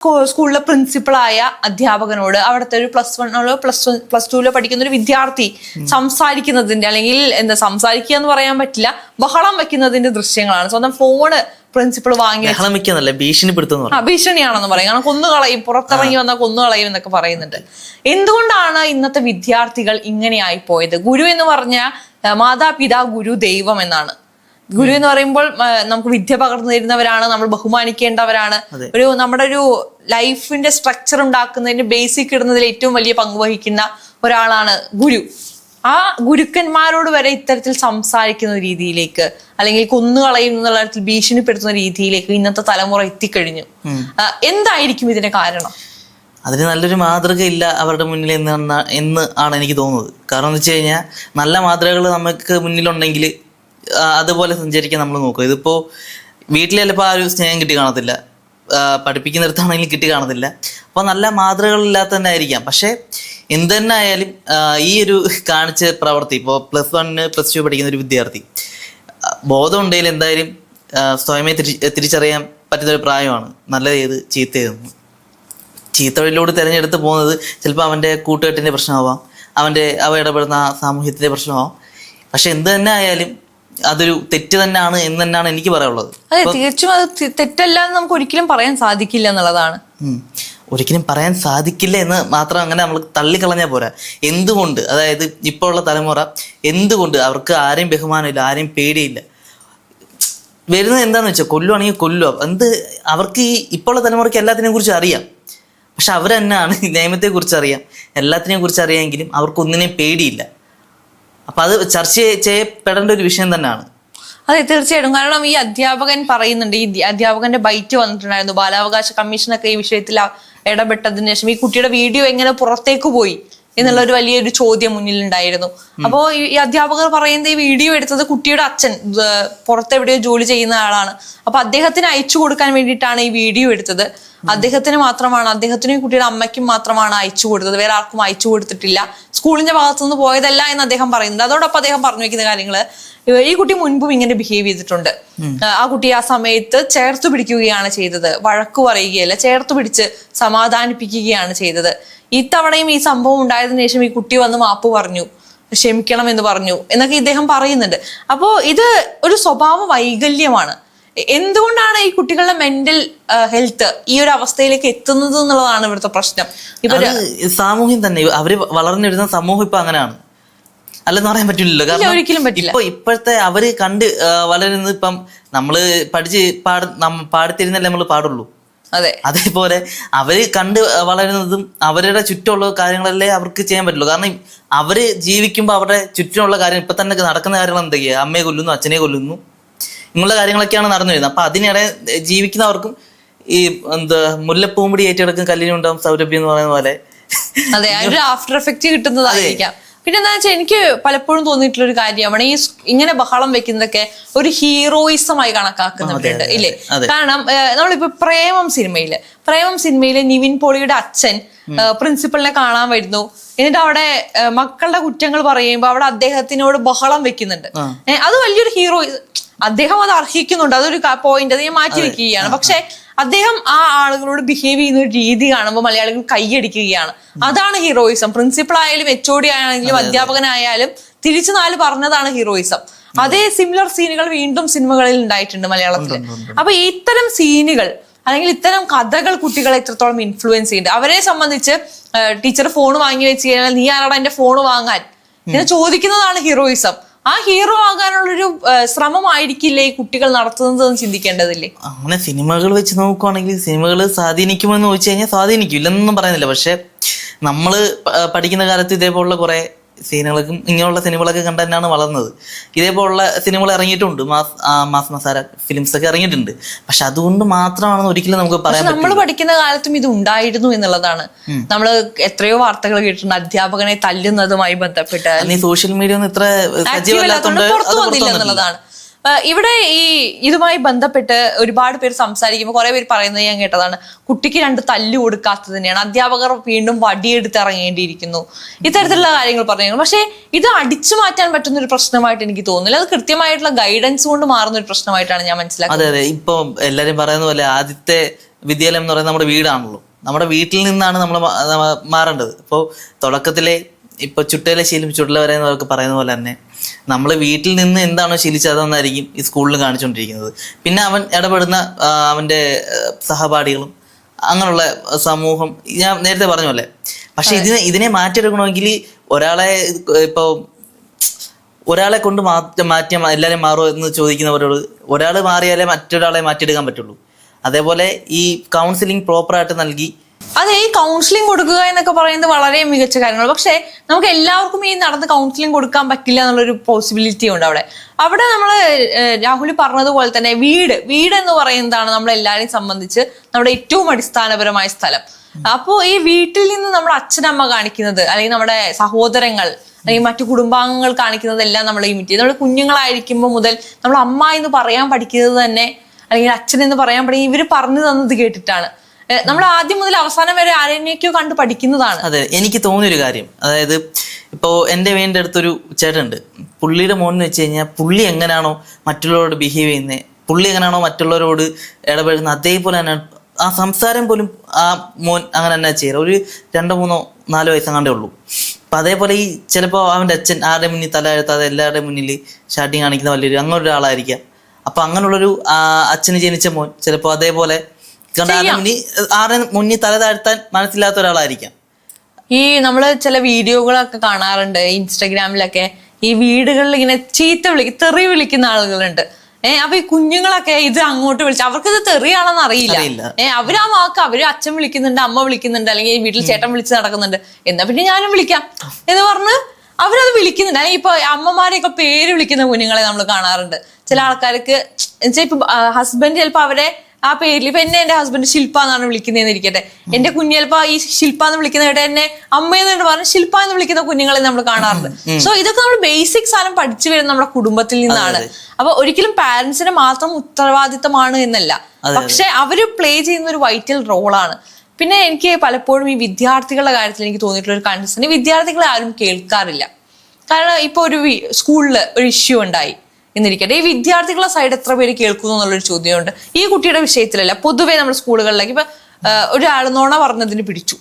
സ്കൂളിലെ പ്രിൻസിപ്പളായ അധ്യാപകനോട് അവിടുത്തെ ഒരു പ്ലസ് ടൂലോ പഠിക്കുന്ന ഒരു വിദ്യാർത്ഥി സംസാരിക്കുന്നതിന്റെ, അല്ലെങ്കിൽ എന്താ സംസാരിക്കുക എന്ന് പറയാൻ പറ്റില്ല, ബഹളം വെക്കുന്നതിന്റെ ദൃശ്യങ്ങളാണ്. സ്വന്തം ഫോണ് പ്രിൻസിപ്പൾ വാങ്ങി ഭീഷണിയാണെന്ന് പറയും. കാരണം കൊന്നുകളയും, പുറത്തിറങ്ങി വന്നാൽ കൊന്നുകളയും എന്നൊക്കെ പറയുന്നുണ്ട്. എന്തുകൊണ്ടാണ് ഇന്നത്തെ വിദ്യാർത്ഥികൾ ഇങ്ങനെയായി പോയത്? ഗുരു എന്ന് പറഞ്ഞ മാതാപിതാ ഗുരു ദൈവം എന്നാണ്. ഗുരു എന്ന് പറയുമ്പോൾ നമുക്ക് വിദ്യ പകർന്നു തരുന്നവരാണ്, നമ്മൾ ബഹുമാനിക്കേണ്ടവരാണ്. നമ്മുടെ ഒരു ലൈഫിന്റെ സ്ട്രക്ചർ ഉണ്ടാക്കുന്നതിന് ബേസിക് ഇടുന്നതിൽ ഏറ്റവും വലിയ പങ്ക് വഹിക്കുന്ന ഒരാളാണ് ഗുരു. ആ ഗുരുക്കന്മാരോട് വരെ ഇത്തരത്തിൽ സംസാരിക്കുന്ന രീതിയിലേക്ക്, അല്ലെങ്കിൽ കൊന്നുകളയും എന്നുള്ള തരത്തിൽ ഭീഷണിപ്പെടുത്തുന്ന രീതിയിലേക്ക് ഇന്നത്തെ തലമുറ എത്തിക്കഴിഞ്ഞു. എന്തായിരിക്കും ഇതിന്റെ കാരണം? അതിന് നല്ലൊരു മാതൃക ഇല്ല അവരുടെ മുന്നിൽ എന്ന് ആണ് എനിക്ക് തോന്നുന്നത്. കാരണം എന്ന് വെച്ച് കഴിഞ്ഞാൽ നല്ല മാതൃകകൾ നമുക്ക് മുന്നിലുണ്ടെങ്കിൽ അതുപോലെ സഞ്ചരിക്കാൻ നമ്മൾ നോക്കും. ഇതിപ്പോൾ വീട്ടിൽ ചിലപ്പോൾ ആ ഒരു സ്നേഹം കിട്ടി കാണത്തില്ല, പഠിപ്പിക്കുന്നിടത്താണെങ്കിലും കിട്ടി കാണത്തില്ല. അപ്പോൾ നല്ല മാതൃകകളില്ലാത്ത തന്നെ ആയിരിക്കാം. പക്ഷേ എന്ത് തന്നെ ആയാലും ഈ ഒരു കാണിച്ച പ്രവൃത്തി, ഇപ്പോൾ +1 +2 പഠിക്കുന്ന ഒരു വിദ്യാർത്ഥി ബോധം ഉണ്ടെങ്കിൽ എന്തായാലും സ്വയമേ തിരിച്ചറിയാൻ പറ്റുന്നൊരു പ്രായമാണ് നല്ലത് ഏത് ചീത്ത ഏതെന്ന്. ചീത്ത വഴിയിലൂടെ തിരഞ്ഞെടുത്ത് പോകുന്നത് ചിലപ്പോൾ അവൻ്റെ കൂട്ടുകെട്ടിൻ്റെ പ്രശ്നമാവാം, അവ ഇടപെടുന്ന സാമൂഹ്യത്തിൻ്റെ പ്രശ്നമാവാം. പക്ഷെ എന്ത് തന്നെ ആയാലും അതൊരു തെറ്റ് തന്നെയാണ് എന്ന് തന്നെയാണ് എനിക്ക് പറയാനുള്ളത്. അതെ, തീർച്ചയായും അത് തെറ്റല്ല എന്ന് നമുക്ക് ഒരിക്കലും പറയാൻ സാധിക്കില്ല എന്നുള്ളതാണ്. ഒരിക്കലും പറയാൻ സാധിക്കില്ല എന്ന് മാത്രം അങ്ങനെ നമ്മൾ തള്ളിക്കളഞ്ഞാൽ പോരാ. എന്തുകൊണ്ട്, അതായത് ഇപ്പോൾ ഉള്ള തലമുറ എന്തുകൊണ്ട് അവർക്ക് ആരെയും ബഹുമാനമില്ല, ആരെയും പേടിയില്ല? വരുന്നത് എന്താന്ന് വെച്ചാൽ കൊല്ലുവാണെങ്കിൽ കൊല്ലുക. അവർക്ക് ഈ ഇപ്പോൾ ഉള്ള തലമുറയ്ക്ക് എല്ലാത്തിനെ കുറിച്ച് അറിയാം. പക്ഷെ അവർ തന്നെയാണ് നിയമത്തെ കുറിച്ച് അറിയാം, എല്ലാത്തിനെയും കുറിച്ച് അറിയാമെങ്കിലും അവർക്കൊന്നിനെയും പേടിയില്ല. അപ്പൊ അത് ചർച്ച ചെയ്യപ്പെടേണ്ട ഒരു വിഷയം തന്നെയാണ്. അതെ, തീർച്ചയായിട്ടും. കാരണം ഈ അധ്യാപകൻ പറയുന്നുണ്ട്, ഈ അധ്യാപകന്റെ ബൈറ്റ് വന്നിട്ടുണ്ടായിരുന്നു. ബാലാവകാശ കമ്മീഷനൊക്കെ ഈ വിഷയത്തിൽ ഇടപെട്ടതിന് ശേഷം ഈ കുട്ടിയുടെ വീഡിയോ എങ്ങനെ പുറത്തേക്ക് പോയി എന്നുള്ള ഒരു വലിയൊരു ചോദ്യം മുന്നിലുണ്ടായിരുന്നു. അപ്പോ ഈ അധ്യാപകർ പറയുന്നത് ഈ വീഡിയോ എടുത്തത് കുട്ടിയുടെ അച്ഛൻ പുറത്തെവിടെയോ ജോലി ചെയ്യുന്ന ആളാണ്. അപ്പൊ അദ്ദേഹത്തിന് അയച്ചു കൊടുക്കാൻ വേണ്ടിയിട്ടാണ് ഈ വീഡിയോ എടുത്തത്. അദ്ദേഹത്തിനും കുട്ടിയുടെ അമ്മയ്ക്കും മാത്രമാണ് അയച്ചു കൊടുത്തത്, വേറെ ആർക്കും അയച്ചു കൊടുത്തിട്ടില്ല. സ്കൂളിന്റെ ഭാഗത്തുനിന്ന് പോയതല്ല എന്ന് അദ്ദേഹം പറയുന്നത്. അതോടൊപ്പം അദ്ദേഹം പറഞ്ഞു വെക്കുന്ന കാര്യങ്ങള്, ഈ കുട്ടി മുൻപും ഇങ്ങനെ ബിഹേവ് ചെയ്തിട്ടുണ്ട്. ആ കുട്ടി ആ സമയത്ത് ചേർത്ത് പിടിക്കുകയാണ് ചെയ്തത്, വഴക്കു പറയുകയല്ല, ചേർത്ത് പിടിച്ച് സമാധാനിപ്പിക്കുകയാണ് ചെയ്തത്. ഇത്തവണയും ഈ സംഭവം ഉണ്ടായതിനു ശേഷം ഈ കുട്ടി വന്ന് മാപ്പ് പറഞ്ഞു, ക്ഷമിക്കണം എന്ന് പറഞ്ഞു എന്നൊക്കെ ഇദ്ദേഹം പറയുന്നുണ്ട്. അപ്പോ ഇത് ഒരു സ്വഭാവ വൈകല്യമാണ്. എന്തുകൊണ്ടാണ് ഈ കുട്ടികളുടെ മെന്റൽ ഹെൽത്ത് ഈ ഒരു അവസ്ഥയിലേക്ക് എത്തുന്നത് എന്നുള്ളതാണ് ഇവിടുത്തെ പ്രശ്നം. സാമൂഹ്യം തന്നെ, അവര് വളർന്നു സമൂഹം ഇപ്പൊ അങ്ങനെയാണ് അല്ലെന്ന് പറയാൻ പറ്റില്ലല്ലോ. കാരണം ഒരിക്കലും പറ്റില്ല. ഇപ്പോഴത്തെ അവര് കണ്ട് വളരുന്നത്, ഇപ്പം നമ്മള് പഠിച്ച് പാടിത്തരുന്നല്ലേ നമ്മൾ പാടുള്ളൂ. അതെ, അതേപോലെ അവര് കണ്ട് വളരുന്നതും അവരുടെ ചുറ്റുമുള്ള കാര്യങ്ങളല്ലേ അവർക്ക് ചെയ്യാൻ പറ്റുള്ളൂ. കാരണം അവര് ജീവിക്കുമ്പോൾ അവരുടെ ചുറ്റുമുള്ള കാര്യം ഇപ്പൊ തന്നെ നടക്കുന്ന കാര്യങ്ങൾ എന്തൊക്കെയാ? അമ്മയെ കൊല്ലുന്നു, അച്ഛനെ കൊല്ലുന്നു, ഇങ്ങനെയുള്ള കാര്യങ്ങളൊക്കെയാണ് നടന്നു വരുന്നത്. അപ്പൊ അതിനിടെ ജീവിക്കുന്നവർക്കും ഈ മുല്ലപ്പൂമ്പടി ഏറ്റെടുക്കും കല്ലിനുണ്ടാവും സൗരഭ്യം എന്ന് പറയുന്ന പോലെ അതെ, ഒരു ആഫ്റ്റർ എഫക്റ്റ് കിട്ടുന്നതായിരിക്കാം. പിന്നെ എന്താ വെച്ചാൽ എനിക്ക് പലപ്പോഴും തോന്നിയിട്ടുള്ള ഒരു കാര്യമാണ് ഈ ഇങ്ങനെ ബഹളം വെക്കുന്നതൊക്കെ ഒരു ഹീറോയിസമായി കണക്കാക്കുന്നുണ്ട് ഇല്ലേ? കാരണം നമ്മളിപ്പോ പ്രേമം സിനിമയില് നിവിൻ പോളിയുടെ അച്ഛൻ പ്രിൻസിപ്പളിനെ കാണാൻ വരുന്നു. എന്നിട്ട് അവിടെ മക്കളുടെ കുറ്റങ്ങൾ പറയുമ്പോൾ അവിടെ അദ്ദേഹത്തിനോട് ബഹളം വെക്കുന്നുണ്ട്. അത് വലിയൊരു അദ്ദേഹം അത് അർഹിക്കുന്നുണ്ട്, അതൊരു പോയിന്റ്, അത് ഞാൻ മാറ്റി വെക്കുകയാണ്. പക്ഷെ അദ്ദേഹം ആ ആളുകളോട് ബിഹേവ് ചെയ്യുന്ന ഒരു രീതി കാണുമ്പോൾ മലയാളികൾ കൈയടിക്കുകയാണ്. അതാണ് ഹീറോയിസം. പ്രിൻസിപ്പൾ ആയാലും HOD ആണെങ്കിലും അധ്യാപകനായാലും തിരിച്ചു 4 പറഞ്ഞതാണ് ഹീറോയിസം. അതേ സിമിലർ സീനുകൾ വീണ്ടും സിനിമകളിൽ ഉണ്ടായിട്ടുണ്ട് മലയാളത്തിൽ. അപ്പൊ ഇത്തരം സീനുകൾ അല്ലെങ്കിൽ ഇത്തരം കഥകൾ കുട്ടികളെ എത്രത്തോളം ഇൻഫ്ലുവൻസ് ചെയ്യുന്നുണ്ട്? അവരെ സംബന്ധിച്ച് ടീച്ചർ ഫോൺ വാങ്ങി വെച്ച് കഴിഞ്ഞാൽ നീ ആരാടാ എന്റെ ഫോൺ വാങ്ങാൻ എന്ന് ചോദിക്കുന്നതാണ് ഹീറോയിസം. ആ ഹീറോ ആകാനുള്ളൊരു ശ്രമമായിരിക്കില്ലേ ഈ കുട്ടികൾ നടത്തുന്നതെന്ന് ചിന്തിക്കേണ്ടതില്ലേ? അങ്ങനെ സിനിമകൾ വെച്ച് നോക്കുവാണെങ്കിൽ സിനിമകൾ സ്വാധീനിക്കുമെന്ന് ചോദിച്ചു കഴിഞ്ഞാൽ സ്വാധീനിക്കില്ലെന്നൊന്നും പറയുന്നില്ല. പക്ഷെ നമ്മള് പഠിക്കുന്ന കാലത്ത് ഇതേപോലുള്ള കുറെ സീനുകൾക്കും ഇങ്ങനെയുള്ള സിനിമകളൊക്കെ കണ്ട് തന്നെയാണ് വളർന്നത്. ഇതേപോലുള്ള സിനിമകൾ ഇറങ്ങിയിട്ടുണ്ട്, മാസ് മസാല ഫിലിംസ് ഒക്കെ ഇറങ്ങിയിട്ടുണ്ട്. പക്ഷെ അതുകൊണ്ട് മാത്രമാണെന്ന് ഒരിക്കലും നമുക്ക് പറയാൻ പറ്റില്ല. നമ്മൾ പഠിക്കുന്ന കാലത്തും ഇത് ഉണ്ടായിരുന്നു എന്നുള്ളതാണ്. നമ്മൾ എത്രയോ വാർത്തകൾ കേട്ടിട്ടുണ്ട് അധ്യാപകനെ തല്ലുന്നതുമായി ബന്ധപ്പെട്ട്. സോഷ്യൽ മീഡിയ ഒന്നും ഇത്ര സജീവമല്ലാത്തതുകൊണ്ട് പുറത്തു വന്നില്ല എന്നുള്ളതാണ്. ഇവിടെ ഇതുമായി ബന്ധപ്പെട്ട് ഒരുപാട് പേര് സംസാരിക്കുമ്പോൾ കുറെ പേര് പറയുന്നത് ഞാൻ കേട്ടതാണ്, കുട്ടിക്ക് 2 തല്ല് കൊടുക്കാത്തതിനെയാണ്, അധ്യാപകർ വീണ്ടും വടിയെടുത്ത് ഇറങ്ങേണ്ടിയിരിക്കുന്നു, ഇത്തരത്തിലുള്ള കാര്യങ്ങൾ പറഞ്ഞു. പക്ഷെ ഇത് അടിച്ചു മാറ്റാൻ പറ്റുന്ന ഒരു പ്രശ്നമായിട്ട് എനിക്ക് തോന്നുന്നില്ല. അത് കൃത്യമായിട്ടുള്ള ഗൈഡൻസ് കൊണ്ട് മാറുന്ന ഒരു പ്രശ്നമായിട്ടാണ് ഞാൻ മനസ്സിലാക്കുന്നത്. അതെ, ഇപ്പൊ എല്ലാരും പറയുന്ന പോലെ ആദ്യത്തെ വിദ്യാലയം എന്ന് പറയുന്നത് നമ്മുടെ വീടാണല്ലോ. നമ്മുടെ വീട്ടിൽ നിന്നാണ് നമ്മൾ മാറേണ്ടത്. ഇപ്പോൾ തുടക്കത്തിലെ ഇപ്പോൾ ചുട്ടയിലെ ശീലം ചുടല വരെ എന്നൊക്കെ പറയുന്ന പോലെ തന്നെ നമ്മൾ വീട്ടിൽ നിന്ന് എന്താണോ ശീലിച്ചത് അതെന്നായിരിക്കും ഈ സ്കൂളിൽ കാണിച്ചുകൊണ്ടിരിക്കുന്നത്. പിന്നെ അവൻ ഇടപെടുന്ന അവൻ്റെ സഹപാഠികളും അങ്ങനെയുള്ള സമൂഹം ഞാൻ നേരത്തെ പറഞ്ഞ പോലെ. പക്ഷെ ഇതിനെ മാറ്റിയെടുക്കണമെങ്കിൽ ഒരാളെ കൊണ്ട് മാറ്റിയാൽ എല്ലാവരും മാറുമോ എന്ന് ചോദിക്കുന്നവരോട്, ഒരാൾ മാറിയാലേ മറ്റൊരാളെ മാറ്റിയെടുക്കാൻ പറ്റുള്ളൂ. അതേപോലെ ഈ കൗൺസിലിംഗ് പ്രോപ്പറായിട്ട് നൽകി, അതെ, ഈ കൗൺസിലിംഗ് കൊടുക്കുക എന്നൊക്കെ പറയുന്നത് വളരെ മികച്ച കാര്യങ്ങൾ. പക്ഷെ നമുക്ക് എല്ലാവർക്കും ഈ നടന്ന് കൗൺസിലിംഗ് കൊടുക്കാൻ പറ്റില്ല എന്നുള്ളൊരു പോസിബിലിറ്റി ഉണ്ട് അവിടെ നമ്മൾ രാഹുൽ പറഞ്ഞതുപോലെ തന്നെ വീട് എന്ന് പറയുന്നതാണ് നമ്മളെല്ലാവരെയും സംബന്ധിച്ച് നമ്മുടെ ഏറ്റവും അടിസ്ഥാനപരമായ സ്ഥലം. അപ്പോൾ ഈ വീട്ടിൽ നിന്ന് നമ്മുടെ അച്ഛനമ്മ കാണിക്കുന്നത്, അല്ലെങ്കിൽ നമ്മുടെ സഹോദരങ്ങൾ, അല്ലെങ്കിൽ മറ്റു കുടുംബാംഗങ്ങൾ കാണിക്കുന്നതെല്ലാം നമ്മൾ ഇമിറ്റ് ചെയ്യും. നമ്മൾ കുഞ്ഞുങ്ങളായിരിക്കുമ്പോൾ മുതൽ നമ്മൾ അമ്മ എന്ന് പറയാൻ പഠിക്കുന്നത് തന്നെ, അല്ലെങ്കിൽ അച്ഛൻ എന്ന് പറയാൻ പഠിക്കുന്നത് ഇവർ പറഞ്ഞു തന്നത് കേട്ടിട്ടാണ്. നമ്മൾ ആദ്യം മുതൽ അവസാനം വരെ ആരെയൊക്കെയോ കണ്ട് പഠിക്കുന്നതാണ്. അതെ, എനിക്ക് തോന്നിയൊരു കാര്യം, അതായത് ഇപ്പോൾ എൻ്റെ വീടിൻ്റെ അടുത്തൊരു ചേട്ടനുണ്ട്. പുള്ളിയുടെ മോനെന്ന് വെച്ച് കഴിഞ്ഞാൽ പുള്ളി എങ്ങനെയാണോ മറ്റുള്ളവരോട് ബിഹേവ് ചെയ്യുന്നത്, പുള്ളി എങ്ങനെയാണോ മറ്റുള്ളവരോട് ഇടപെടുന്നത്, അതേപോലെ തന്നെ ആ സംസാരം പോലും ആ മോൻ അങ്ങനെ തന്നെ ചെയ്യുക. ഒരു 2, 3, 4 വയസ്സെങ്ങാണ്ടേ ഉള്ളൂ. അപ്പം അതേപോലെ ഈ ചിലപ്പോൾ അവൻ്റെ അച്ഛൻ ആരുടെ മുന്നിൽ തല എഴുത്താതെ എല്ലാവരുടെ മുന്നിൽ ഷാട്ടിങ് കാണിക്കുന്ന വലിയൊരു അങ്ങനെ ഒരാളായിരിക്കാം. അപ്പം അങ്ങനെയുള്ളൊരു അച്ഛന് ജനിച്ച മോൻ ചിലപ്പോൾ അതേപോലെ ആരുടെ മുന്നിൽ തല താഴ്ത്താൻ മനസ്സിലാത്ത ഒരാളായിരിക്കാം. ഈ നമ്മള് ചില വീഡിയോകളൊക്കെ കാണാറുണ്ട് ഇൻസ്റ്റഗ്രാമിലൊക്കെ, ഈ വീടുകളിൽ ഇങ്ങനെ തെറി വിളിക്കുന്ന ആളുകളുണ്ട്. അപ്പൊ ഈ കുഞ്ഞുങ്ങളൊക്കെ ഇത് അങ്ങോട്ട് വിളിച്ച് അവർക്കിത് തെറിയാണെന്ന് അറിയില്ല. അവര് ആ വാക്ക് അവര് അച്ഛൻ വിളിക്കുന്നുണ്ട്, അമ്മ വിളിക്കുന്നുണ്ട്, അല്ലെങ്കിൽ വീട്ടിൽ ചേട്ടൻ വിളിച്ച് നടക്കുന്നുണ്ട്, എന്നാ പിന്നെ ഞാനും വിളിക്കാം എന്ന് പറഞ്ഞ് അവരത് വിളിക്കുന്നുണ്ട്. അല്ലെങ്കിൽ ഇപ്പൊ അമ്മമാരെയൊക്കെ പേര് വിളിക്കുന്ന കുഞ്ഞുങ്ങളെ നമ്മൾ കാണാറുണ്ട്. ചില ആൾക്കാർക്ക് ഇപ്പൊ ഹസ്ബൻഡ് ചിലപ്പോ അവരെ ആ പേരിൽ, ഇപ്പൊ എന്റെ ഹസ്ബൻഡ് ശില്പ എന്നാണ് വിളിക്കുന്നതെന്ന് ഇരിക്കട്ടെ, എന്റെ കുഞ്ഞ് ചിലപ്പോ ഈ ശില്പ എന്ന് വിളിക്കുന്നതായിട്ട് എന്നെ അമ്മയെന്ന് പറഞ്ഞ് ശില്പ എന്ന് വിളിക്കുന്ന കുഞ്ഞുങ്ങളെ നമ്മൾ കാണാറുണ്ട്. സോ ഇതൊക്കെ നമ്മൾ ബേസിക് സാധനം പഠിച്ചു വരുന്ന നമ്മുടെ കുടുംബത്തിൽ നിന്നാണ്. അപ്പൊ ഒരിക്കലും പാരന്റ്സിന് മാത്രം ഉത്തരവാദിത്തമാണ് എന്നല്ല, പക്ഷെ അവര് പ്ലേ ചെയ്യുന്ന ഒരു വൈറ്റൽ റോളാണ്. പിന്നെ എനിക്ക് പലപ്പോഴും ഈ വിദ്യാർത്ഥികളുടെ കാര്യത്തിൽ എനിക്ക് തോന്നിയിട്ടുള്ള ഒരു കൺസേൺ, വിദ്യാർത്ഥികളെ ആരും കേൾക്കാറില്ല. കാരണം ഇപ്പൊ ഒരു സ്കൂളില് ഒരു ഇഷ്യൂ ഉണ്ടായി എന്നിരിക്കട്ടെ, ഈ വിദ്യാർത്ഥികളുടെ സൈഡ് എത്ര പേര് കേൾക്കുന്നു എന്നുള്ളൊരു ചോദ്യമുണ്ട്. ഈ കുട്ടിയുടെ വിഷയത്തിലല്ല, പൊതുവേ നമ്മുടെ സ്കൂളുകളിലേക്ക് ഇപ്പൊ ഒരാൾ നുണ പറഞ്ഞതിന് പിടിച്ചു,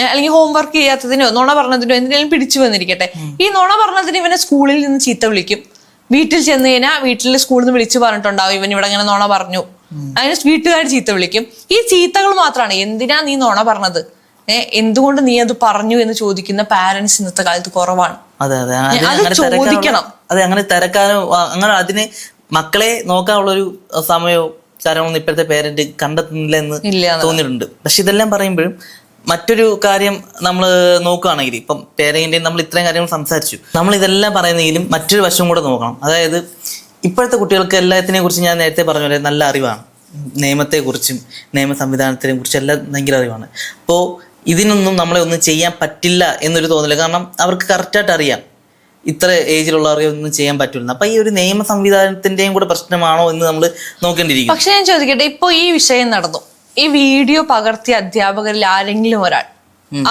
അല്ലെങ്കിൽ ഹോംവർക്ക് ചെയ്യാത്തതിനോ നുണ പറഞ്ഞതിനോ എന്തിനേലും പിടിച്ചു വന്നിരിക്കട്ടെ, ഈ നുണ പറഞ്ഞതിന് ഇവനെ സ്കൂളിൽ നിന്ന് ചീത്ത വിളിക്കും. വീട്ടിൽ ചെന്ന് കഴിഞ്ഞാൽ വീട്ടിൽ സ്കൂളിൽ നിന്ന് വിളിച്ചു പറഞ്ഞിട്ടുണ്ടാവും ഇവൻ ഇവിടെ ഇങ്ങനെ നുണ പറഞ്ഞു, അതിന് വീട്ടുകാർ ചീത്ത വിളിക്കും. ഈ ചീത്തകൾ മാത്രമാണ്, എന്തിനാ നീ നുണ പറഞ്ഞത്, എന്തുകൊണ്ട് നീ അത് പറഞ്ഞു എന്ന് ചോദിക്കുന്ന പാരന്റ്സ് ഇന്നത്തെ കാലത്ത് കുറവാണ്. അതെ അതെ, ചോദിക്കണം. അതെ, അങ്ങനെ തിരക്കാനോ അങ്ങനെ അതിന് മക്കളെ നോക്കാനുള്ളൊരു സമയവും കാര്യങ്ങളൊന്നും ഇപ്പോഴത്തെ പേരന്റ് കണ്ടെത്തുന്നില്ല എന്ന് തോന്നിയിട്ടുണ്ട്. പക്ഷെ ഇതെല്ലാം പറയുമ്പോഴും മറ്റൊരു കാര്യം നമ്മൾ നോക്കുകയാണെങ്കിൽ, ഇപ്പം പേരന്റിന്റെ നമ്മൾ ഇത്രയും കാര്യങ്ങൾ സംസാരിച്ചു, നമ്മൾ ഇതെല്ലാം പറയുന്നെങ്കിലും മറ്റൊരു വശം കൂടെ നോക്കണം. അതായത് ഇപ്പോഴത്തെ കുട്ടികൾക്ക് എല്ലാത്തിനെ കുറിച്ച് ഞാൻ നേരത്തെ പറഞ്ഞ പോലെ നല്ല അറിവാണ്, നിയമത്തെക്കുറിച്ചും നിയമ സംവിധാനത്തിനെ കുറിച്ചും എല്ലാം ഭയങ്കര അറിവാണ്. അപ്പോൾ ഇതിനൊന്നും നമ്മളെ ഒന്നും ചെയ്യാൻ പറ്റില്ല എന്നൊരു തോന്നില്ല. കാരണം അവർക്ക് കറക്റ്റായിട്ട് അറിയാം ഇത്ര ഏജിലുള്ളവർക്ക് ഒന്നും ചെയ്യാൻ പറ്റില്ല. അപ്പൊ ഈ ഒരു നിയമ സംവിധാനത്തിന്റെയും കൂടെ പ്രശ്നമാണോ എന്ന് നമ്മൾ നോക്കേണ്ടിയിരിക്കും. പക്ഷെ ഞാൻ ചോദിക്കട്ടെ, ഇപ്പൊ ഈ വിഷയം നടന്നു, ഈ വീഡിയോ പകർത്തിയ അധ്യാപകരിൽ ആരെങ്കിലും ഒരാൾ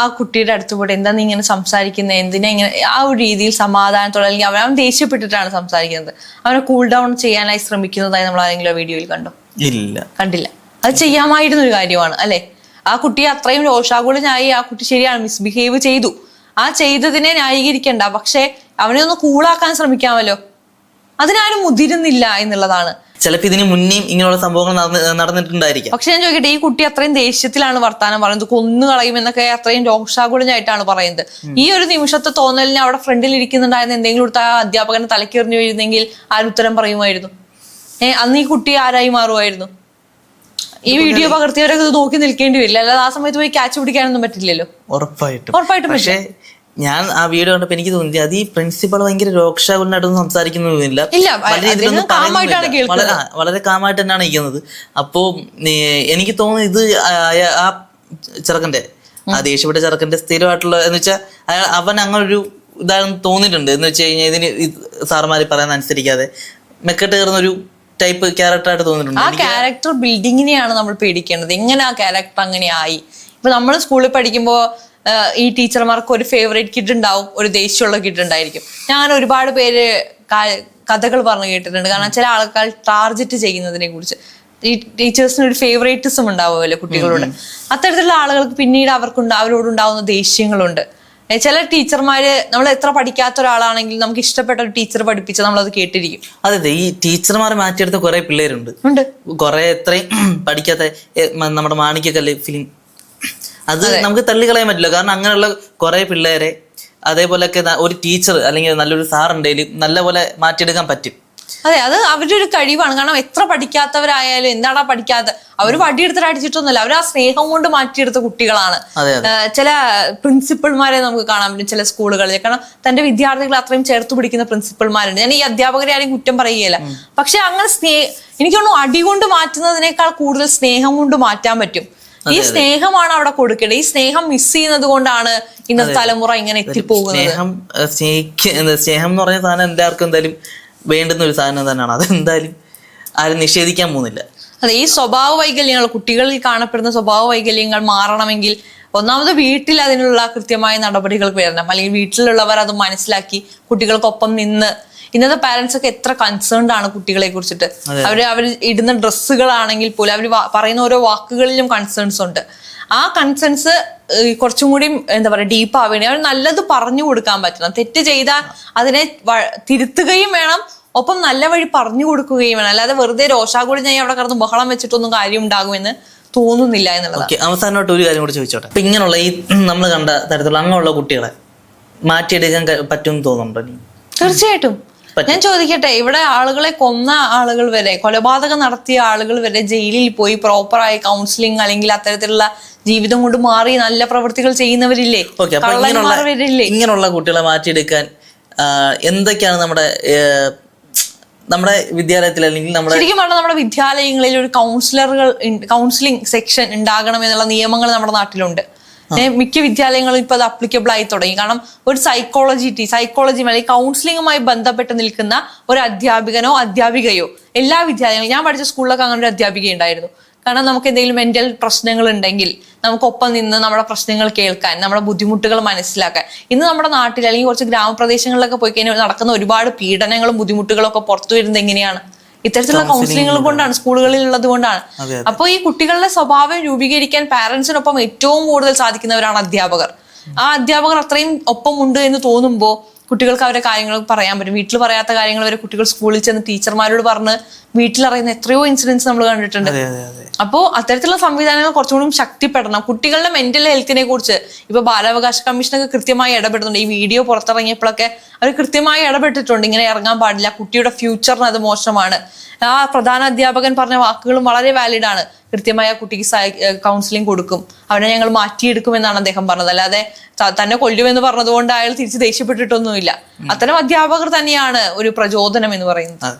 ആ കുട്ടിയുടെ അടുത്ത് പോയിട്ട് എന്താ നീ ഇങ്ങനെ സംസാരിക്കുന്നത്, എന്തിനാ ഇങ്ങനെ ആ ഒരു രീതിയിൽ സമാധാനത്തോടെ, അല്ലെങ്കിൽ അവൻ ദേഷ്യപ്പെട്ടിട്ടാണ് സംസാരിക്കുന്നത്, അവനെ കൂൾ ഡൗൺ ചെയ്യാനായി ശ്രമിക്കുന്നതായി നമ്മൾ ആരെങ്കിലും ആ വീഡിയോയിൽ കണ്ടോ? ഇല്ല, കണ്ടില്ല. അത് ചെയ്യാമായിരുന്ന ഒരു കാര്യമാണ് അല്ലെ. ആ കുട്ടിയെ അത്രയും രോഷാകുലനായി, ആ കുട്ടി ശരിയാണ് മിസ്ബിഹേവ് ചെയ്തു, ആ ചെയ്തതിനെ ന്യായീകരിക്കണ്ട, പക്ഷെ അവനെ ഒന്ന് കൂളാക്കാൻ ശ്രമിക്കാമല്ലോ. അതിനാരും മുതിരുന്നില്ല എന്നുള്ളതാണ്. ചിലപ്പോൾ ഇതിന് മുന്നേയും ഇങ്ങനെയുള്ള സംഭവങ്ങൾ നടന്നിട്ടുണ്ടായിരിക്കും. പക്ഷെ ഞാൻ ചോദിക്കട്ടെ, ഈ കുട്ടി അത്രയും ദേഷ്യത്തിലാണ് വർത്താനം പറയുന്നത്, കൊന്നു കളയും എന്നൊക്കെ അത്രയും രോഷാകുലനായിട്ടാണ് പറയുന്നത്. ഈ ഒരു നിമിഷത്തെ തോന്നലിന് അവിടെ ഫ്രണ്ടിൽ ഇരിക്കുന്നുണ്ടായിരുന്ന എന്തെങ്കിലും കൊടുത്ത ആ അധ്യാപകനെ തലക്കെറിഞ്ഞു വീഴുന്നെങ്കിൽ ആരുത്തരം പറയുമായിരുന്നു? അന്ന് ഈ കുട്ടി ആരായി മാറുമായിരുന്നു? ഈ വീഡിയോ പകർത്തിയവരൊക്കെ നോക്കി നിൽക്കേണ്ടി വരില്ല, അല്ലാതെ ആ സമയത്ത് പോയി ക്യാച്ച് പിടിക്കാനൊന്നും പറ്റില്ലല്ലോ. ഉറപ്പായിട്ടും. പക്ഷേ ഞാൻ ആ വീഡിയോ കണ്ടപ്പോൾ എനിക്ക് തോന്നി അത് ഈ പ്രിൻസിപ്പൾ ഭയങ്കര രോക്ഷാകുലനായിട്ടൊന്നും സംസാരിക്കുന്നൊന്നുമില്ല, വളരെ കാമായിട്ട് തന്നെയാണ് ഇരിക്കുന്നത്. അപ്പോ എനിക്ക് തോന്നുന്നു ഇത് ആ ചെറുക്കന്റെ, ആ ദേഷ്യപ്പെട്ട ചെറുക്കന്റെ സ്ഥിരമായിട്ടുള്ള എന്ന് വെച്ചാൽ അവൻ അങ്ങനൊരു ഇതാണെന്ന് തോന്നിയിട്ടുണ്ട്. എന്ന് വെച്ച് കഴിഞ്ഞാൽ ഇതിന് സാറുമാര് പറയുന്ന അനുസരിക്കാതെ മെക്കെട്ട് കയറുന്നൊരു ടൈപ്പ് ക്യാരക്ടറായിട്ട് തോന്നിയിട്ടുണ്ട്. ആ ക്യാരക്ടർ ബിൽഡിങ്ങിനെയാണ് നമ്മൾ പേടിക്കേണ്ടത്. എങ്ങനെ ആ ക്യാരക്ടർ അങ്ങനെ ആയി? ഇപ്പൊ നമ്മൾ സ്കൂളിൽ പഠിക്കുമ്പോൾ ഈ ടീച്ചർമാർക്ക് ഒരു ഫേവറേറ്റ് കിഡ് ഉണ്ടാവും, ഒരു ദേഷ്യമുള്ള കിഡ് ഉണ്ടായിരിക്കും. ഞാൻ ഒരുപാട് പേര് കഥകൾ പറഞ്ഞു കേട്ടിട്ടുണ്ട്. കാരണം ചില ആൾക്കാർ ടാർഗറ്റ് ചെയ്യുന്നതിനെ കുറിച്ച്, ഈ ടീച്ചേഴ്സിന് ഒരു ഫേവറേറ്റിസം ഉണ്ടാവുമല്ലോ കുട്ടികളോട്. അത്തരത്തിലുള്ള ആളുകൾക്ക് പിന്നീട് അവരോടുണ്ടാവുന്ന ദേഷ്യങ്ങളുണ്ട്. ചില ടീച്ചർമാര് നമ്മൾ എത്ര പഠിക്കാത്ത ഒരാളാണെങ്കിൽ നമുക്ക് ഇഷ്ടപ്പെട്ട ഒരു ടീച്ചർ പഠിപ്പിച്ച് നമ്മളത് കേട്ടിരിക്കും. അതെ, ഈ ടീച്ചർമാരെ മാറ്റിയെടുത്ത കുറെ പിള്ളേരുണ്ട്, കുറെ എത്രയും പഠിക്കാത്ത. നമ്മുടെ മാണിക്കക്കല്ല് ഫിലിം, അത് നമുക്ക് തള്ളിക്കളയാൻ പറ്റില്ല. കാരണം അങ്ങനെയുള്ള കുറെ പിള്ളേരെ അതേപോലെയൊക്കെ ഒരു ടീച്ചർ അല്ലെങ്കിൽ നല്ലൊരു സാർ ഉണ്ടെങ്കിൽ നല്ലപോലെ മാറ്റിയെടുക്കാൻ പറ്റും. അതെ, അത് അവരുടെ ഒരു കഴിവാണ്. കാരണം എത്ര പഠിക്കാത്തവരായാലും എന്താടാ പഠിക്കാത്ത, അവർ വടിയെടുത്തിട്ട് അടിച്ചിട്ടൊന്നുമല്ല, അവർ ആ സ്നേഹം കൊണ്ട് മാറ്റിയെടുത്ത കുട്ടികളാണ്. ചില പ്രിൻസിപ്പൾമാരെ നമുക്ക് കാണാൻ പറ്റും ചില സ്കൂളുകളിൽ. കാരണം തന്റെ വിദ്യാർത്ഥികളെ അത്രയും ചേർത്ത് പിടിക്കുന്ന പ്രിൻസിപ്പൾമാരുണ്ട്. ഞാൻ ഈ അധ്യാപകരെ ആരെയും കുറ്റം പറയുകയില്ല. പക്ഷെ അങ്ങനെ എനിക്ക് തോന്നുന്നു അടി കൊണ്ട് മാറ്റുന്നതിനേക്കാൾ കൂടുതൽ സ്നേഹം കൊണ്ട് മാറ്റാൻ പറ്റും. ഈ സ്നേഹമാണ് അവിടെ കൊടുക്കേണ്ടത്. ഈ സ്നേഹം മിസ് ചെയ്യുന്നത് കൊണ്ടാണ് ഇന്നത്തെ തലമുറ ഇങ്ങനെ എത്തിപ്പോകുന്നത്. സ്നേഹം എന്ന് പറഞ്ഞ സാധനം എല്ലാവർക്കും എന്തായാലും വേണ്ടുന്ന ഒരു സാധനം തന്നെയാണ്. അതെന്തായാലും ആരും നിഷേധിക്കാൻ പോകുന്നില്ല. അതെ, ഈ സ്വഭാവ വൈകല്യങ്ങൾ, കുട്ടികളിൽ കാണപ്പെടുന്ന സ്വഭാവ വൈകല്യങ്ങൾ മാറണമെങ്കിൽ ഒന്നാമത് വീട്ടിൽ അതിനുള്ള കൃത്യമായ നടപടികൾ വരണം. അല്ലെങ്കിൽ വീട്ടിലുള്ളവർ അത് മനസ്സിലാക്കി കുട്ടികൾക്കൊപ്പം നിന്ന്. ഇന്നത്തെ പാരന്റ്സ് ഒക്കെ എത്ര കൺസേൺഡ് ആണ് കുട്ടികളെ കുറിച്ചിട്ട്. അവർ ഇടുന്ന ഡ്രസ്സുകളാണെങ്കിൽ പോലും അവർ പറയുന്ന ഓരോ വാക്കുകളിലും കൺസേൺസ് ഉണ്ട്. ആ കൺസേൺസ് കുറച്ചും കൂടി എന്താ പറയുക ഡീപ്പ് ആവുകയാണ്. അവർ നല്ലത് പറഞ്ഞു കൊടുക്കാൻ പറ്റണം. തെറ്റ് ചെയ്താൽ അതിനെ തിരുത്തുകയും വേണം, ഒപ്പം നല്ല വഴി പറഞ്ഞു കൊടുക്കുകയും വേണം. അല്ലാതെ വെറുതെ രോഷാകൂടി ഞാൻ അവിടെ കിടന്ന് ബഹളം വെച്ചിട്ടൊന്നും കാര്യം ഉണ്ടാകുമെന്ന് തോന്നുന്നില്ല എന്നുള്ളത്. അവസാനമായിട്ട് ഒരു കാര്യം കൂടി ചോദിച്ചോട്ടെ. ഇപ്പൊ ഇങ്ങനെയുള്ള ഈ നമ്മൾ കണ്ട തരത്തിലുള്ള അങ്ങനെയുള്ള കുട്ടികളെ മാറ്റിയെടുക്കാൻ പറ്റുമെന്ന് തോന്നുന്നുണ്ടോ? തീർച്ചയായിട്ടും. ഞാൻ ചോദിക്കട്ടെ, ഇവിടെ ആളുകളെ കൊന്ന ആളുകൾ വരെ, കൊലപാതകം നടത്തിയ ആളുകൾ വരെ ജയിലിൽ പോയി പ്രോപ്പറായി കൗൺസിലിംഗ് അല്ലെങ്കിൽ അത്തരത്തിലുള്ള ജീവിതം കൊണ്ട് മാറി നല്ല പ്രവൃത്തികൾ ചെയ്യുന്നവരില്ലേ, കള്ളന്മാരില്ലേ? ഇങ്ങനെയുള്ള കുട്ടികളെ മാറ്റിയെടുക്കാൻ എന്തൊക്കെയാണ് നമ്മുടെ വിദ്യാലയത്തിൽ അല്ലെങ്കിൽ ശരിക്കും പറഞ്ഞാൽ നമ്മുടെ വിദ്യാലയങ്ങളിൽ ഒരു കൗൺസിലിംഗ് സെക്ഷൻ ഉണ്ടാകണം എന്നുള്ള നിയമങ്ങൾ നമ്മുടെ നാട്ടിലുണ്ട്. മിക്ക വിദ്യാലയങ്ങളും ഇപ്പൊ അത് അപ്ലിക്കബിൾ ആയി തുടങ്ങി. കാരണം ഒരു സൈക്കോളജി അല്ലെങ്കിൽ കൗൺസിലിംഗുമായി ബന്ധപ്പെട്ട് നിൽക്കുന്ന ഒരു അധ്യാപികനോ അധ്യാപികയോ എല്ലാ വിദ്യാലയങ്ങളും, ഞാൻ പഠിച്ച സ്കൂളിലൊക്കെ അങ്ങനെ ഒരു അധ്യാപിക ഉണ്ടായിരുന്നു. കാരണം നമുക്ക് എന്തെങ്കിലും മെന്റൽ പ്രശ്നങ്ങൾ ഉണ്ടെങ്കിൽ നമുക്കൊപ്പം നിന്ന് നമ്മുടെ പ്രശ്നങ്ങൾ കേൾക്കാൻ, നമ്മുടെ ബുദ്ധിമുട്ടുകൾ മനസ്സിലാക്കാൻ. ഇന്ന് നമ്മുടെ നാട്ടിൽ അല്ലെങ്കിൽ കുറച്ച് ഗ്രാമപ്രദേശങ്ങളിലൊക്കെ പോയി കഴിഞ്ഞാൽ നടക്കുന്ന ഒരുപാട് പീഡനങ്ങളും ബുദ്ധിമുട്ടുകളും ഒക്കെ പുറത്തു വരുന്നത് എങ്ങനെയാണ്? ഇത്തരത്തിലുള്ള കൗൺസിലിംഗുകൾ കൊണ്ടാണ്, സ്കൂളുകളിൽ ഉള്ളത് കൊണ്ടാണ്. അപ്പോൾ ഈ കുട്ടികളുടെ സ്വഭാവം രൂപീകരിക്കാൻ പാരന്റ്സിനൊപ്പം ഏറ്റവും കൂടുതൽ സാധിക്കുന്നവരാണ് അധ്യാപകർ. ആ അധ്യാപകർ അത്രയും ഒപ്പം ഉണ്ട് എന്ന് തോന്നുമ്പോൾ കുട്ടികൾക്ക് അവരുടെ കാര്യങ്ങൾ പറയാൻ പറ്റും. വീട്ടിൽ പറയാത്ത കാര്യങ്ങൾ വരെ കുട്ടികൾ സ്കൂളിൽ ചെന്ന് ടീച്ചർമാരോട് പറഞ്ഞ് വീട്ടിലറിയുന്ന എത്രയോ ഇൻസിഡൻസ് നമ്മൾ കണ്ടിട്ടുണ്ട്. അപ്പോൾ അത്തരത്തിലുള്ള സംവിധാനങ്ങൾ കുറച്ചുകൂടി ശക്തിപ്പെടണം. കുട്ടികളുടെ മെന്റൽ ഹെൽത്തിനെ കുറിച്ച് ഇപ്പൊ ബാലാവകാശ കമ്മീഷനൊക്കെ കൃത്യമായി ഇടപെടുന്നുണ്ട്. ഈ വീഡിയോ പുറത്തിറങ്ങിയപ്പോഴൊക്കെ അവർ കൃത്യമായി ഇടപെട്ടിട്ടുണ്ട്. ഇങ്ങനെ ഇറങ്ങാൻ പാടില്ല, കുട്ടിയുടെ ഫ്യൂച്ചറിന് അത് മോശമാണ്. ആ പ്രധാന അധ്യാപകൻ പറഞ്ഞ വാക്കുകളും വളരെ വാലിഡ് ആണ്. കൃത്യമായ കുട്ടിക്ക് കൗൺസിലിംഗ് കൊടുക്കും, അവനെ ഞങ്ങൾ മാറ്റിയെടുക്കും എന്നാണ് അദ്ദേഹം പറഞ്ഞത്. അല്ലാതെ തന്നെ കൊല്ലുമെന്ന് പറഞ്ഞതുകൊണ്ട് അയാൾ തിരിച്ച് ദേഷ്യപ്പെട്ടിട്ടൊന്നുമില്ല. അത്തരം അധ്യാപകർ തന്നെയാണ് ഒരു പ്രചോദനം എന്ന് പറയുന്നത്.